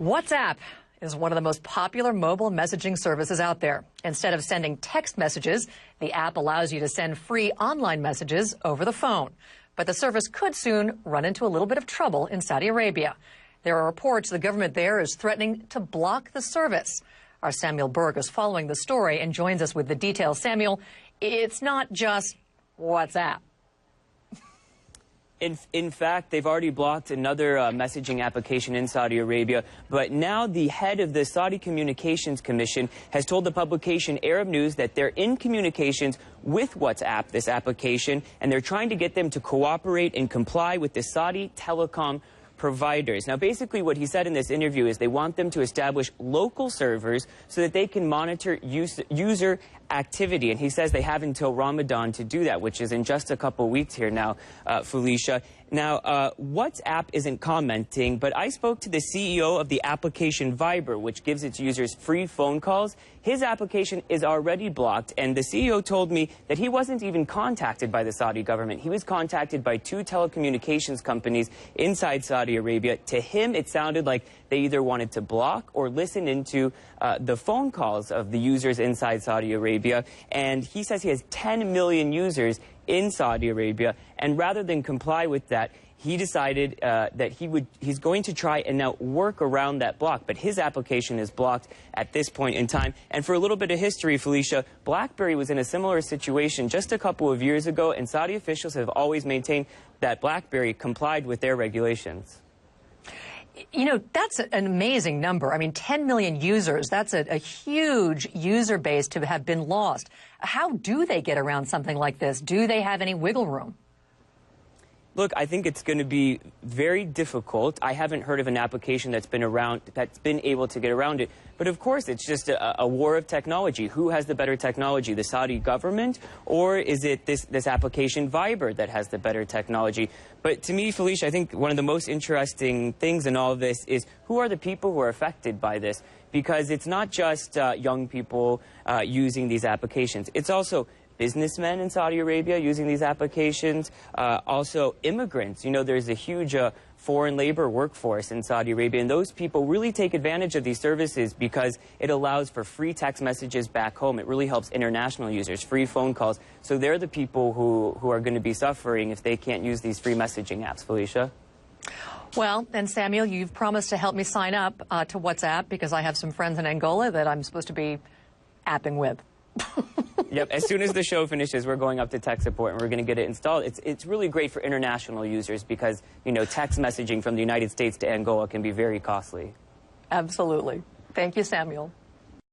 WhatsApp is one of the most popular mobile messaging services out there. Instead of sending text messages, the app allows you to send free online messages over the phone. But the service could soon run into a little bit of trouble in Saudi Arabia. There are reports the government there is threatening to block the service. Our Samuel Berg is following the story and joins us with the details. Samuel, it's not just WhatsApp. In fact, they've already blocked another messaging application in Saudi Arabia. But now the head of the Saudi Communications Commission has told the publication Arab News that they're in communications with WhatsApp, this application, and they're trying to get them to cooperate and comply with the Saudi telecom providers. Now, basically what he said in this interview is they want them to establish local servers so that they can monitor user activity. And he says they have until Ramadan to do that, which is in just a couple weeks here now, Felicia. Now, WhatsApp isn't commenting, but I spoke to the CEO of the application Viber, which gives its users free phone calls. His application is already blocked, and the CEO told me that he wasn't even contacted by the Saudi government. He was contacted by two telecommunications companies inside Saudi Arabia. To him, it sounded like they either wanted to block or listen into the phone calls of the users inside Saudi Arabia. And he says he has 10 million users in Saudi Arabia, and rather than comply with that, he decided that he's going to try and now work around that block. But his application is blocked at this point in time. And for a little bit of history, Felicia, BlackBerry was in a similar situation just a couple of years ago, and Saudi officials have always maintained that BlackBerry complied with their regulations. You know, that's an amazing number. I mean, 10 million users, that's a huge user base to have been lost. How do they get around something like this? Do they have any wiggle room? Look, I think it's going to be very difficult. I haven't heard of an application that's been able to get around it. But of course, it's just a war of technology. Who has the better technology, the Saudi government, or is it this application Viber that has the better technology? But to me, Felicia, I think one of the most interesting things in all of this is who are the people who are affected by this? Because it's not just young people using these applications. It's also businessmen in Saudi Arabia using these applications, also immigrants. You know, there's a huge foreign labor workforce in Saudi Arabia, and those people really take advantage of these services because it allows for free text messages back home. It really helps international users, free phone calls. So they're the people who are going to be suffering if they can't use these free messaging apps, Felicia. Well, and Samuel, you've promised to help me sign up to WhatsApp because I have some friends in Angola that I'm supposed to be apping with. Yep, as soon as the show finishes, we're going up to tech support and we're going to get it installed. It's really great for international users because, you know, text messaging from the United States to Angola can be very costly. Absolutely. Thank you, Samuel.